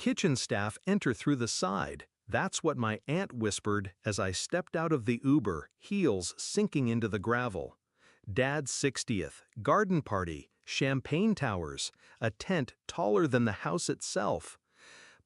kitchen staff enter through the side. That's what my aunt whispered as I stepped out of the Uber, heels sinking into the gravel. Dad's 60th, garden party, champagne towers, a tent taller than the house itself.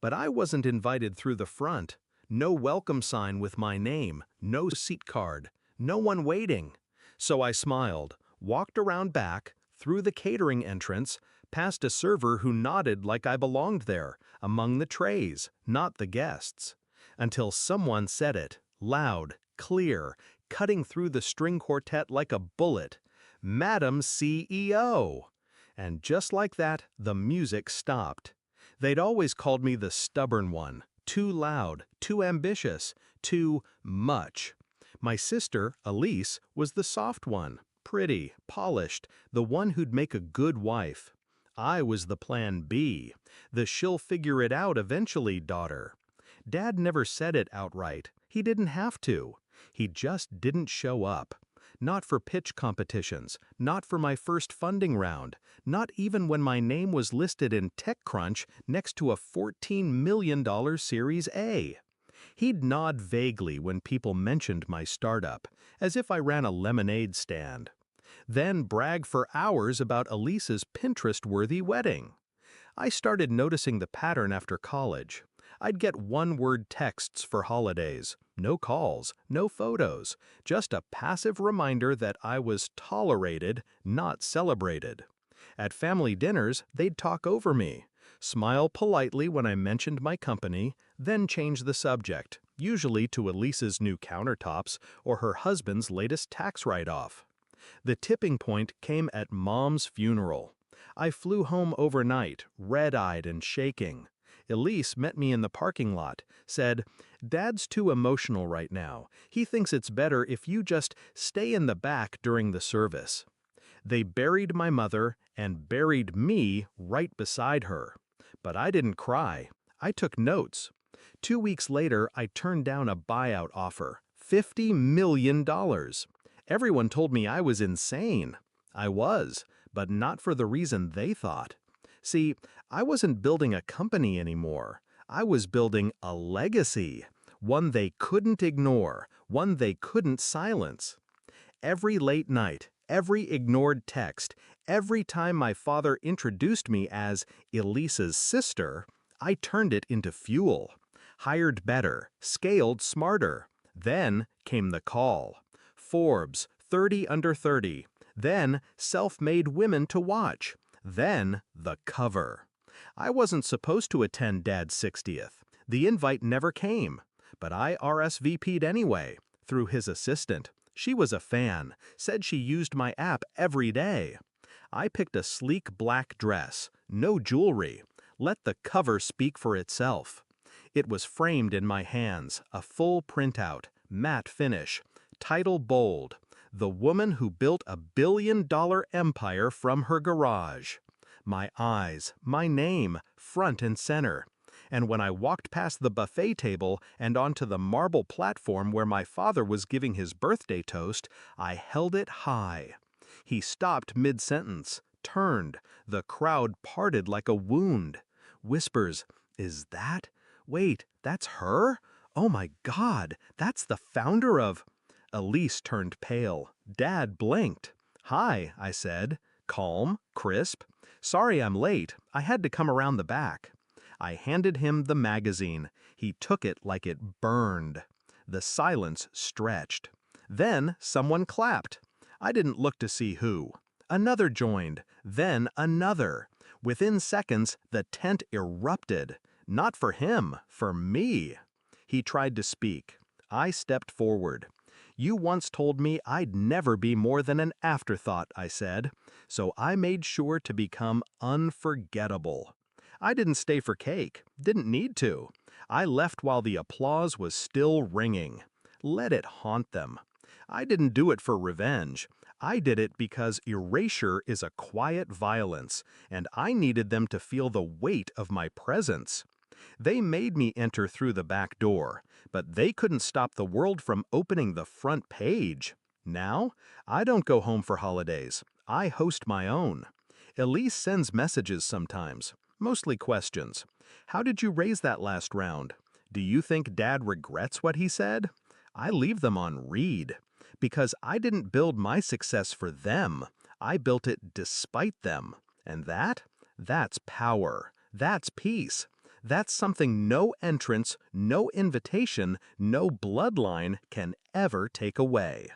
But I wasn't invited through the front. No welcome sign with my name, no seat card, no one waiting. So I smiled, walked around back, through the catering entrance, past a server who nodded like I belonged there, among the trays, not the guests. Until someone said it, loud, clear, cutting through the string quartet like a bullet. "Madam CEO!" And just like that, the music stopped. They'd always called me the stubborn one, too loud, too ambitious, too much. My sister, Elise, was the soft one, pretty, polished, the one who'd make a good wife. I was the plan B, the she'll figure it out eventually daughter. Dad never said it outright. He didn't have to. He just didn't show up. Not for pitch competitions, not for my first funding round, not even when my name was listed in TechCrunch next to a $14 million Series A. He'd nod vaguely when people mentioned my startup, as if I ran a lemonade stand. Then brag for hours about Elise's Pinterest-worthy wedding. I started noticing the pattern after college. I'd get one-word texts for holidays, no calls, no photos, just a passive reminder that I was tolerated, not celebrated. At family dinners, they'd talk over me, smile politely when I mentioned my company, then change the subject, usually to Elise's new countertops or her husband's latest tax write-off. The tipping point came at Mom's funeral. I flew home overnight, red-eyed and shaking. Elise met me in the parking lot, said, "Dad's too emotional right now. He thinks it's better if you just stay in the back during the service." They buried my mother and buried me right beside her. But I didn't cry. I took notes. 2 weeks later, I turned down a buyout offer, $50 million. Everyone told me I was insane. I was, but not for the reason they thought. See, I wasn't building a company anymore. I was building a legacy, one they couldn't ignore, one they couldn't silence. Every late night, every ignored text, every time my father introduced me as Elise's sister, I turned it into fuel. Hired better, scaled smarter. Then came the call. Forbes, 30 under 30. Then self-made women to watch. Then the cover. I wasn't supposed to attend Dad's 60th. The invite never came. But I RSVP'd anyway, through his assistant. She was a fan, said she used my app every day. I picked a sleek black dress, no jewelry. Let the cover speak for itself. It was framed in my hands, a full printout, matte finish, title bold, "The Woman Who Built a Billion-Dollar Empire from Her Garage." My eyes, my name, front and center. And when I walked past the buffet table and onto the marble platform where my father was giving his birthday toast, I held it high. He stopped mid-sentence, turned, the crowd parted like a wound. Whispers, "Is that? Wait, that's her? Oh my God, that's the founder of—" Elise turned pale. Dad blinked. "Hi," I said, calm, crisp. "Sorry I'm late. I had to come around the back." I handed him the magazine. He took it like it burned. The silence stretched. Then someone clapped. I didn't look to see who. Another joined, then another. Within seconds, the tent erupted. Not for him, for me. He tried to speak. I stepped forward. "You once told me I'd never be more than an afterthought," I said. So I made sure to become unforgettable. I didn't stay for cake, didn't need to. I left while the applause was still ringing. Let it haunt them. I didn't do it for revenge. I did it because erasure is a quiet violence, and I needed them to feel the weight of my presence. They made me enter through the back door, but they couldn't stop the world from opening the front page. Now, I don't go home for holidays. I host my own. Elise sends messages sometimes, mostly questions. How did you raise that last round? Do you think Dad regrets what he said? I leave them on read. Because I didn't build my success for them. I built it despite them. And that's power. That's peace. That's something no entrance, no invitation, no bloodline can ever take away.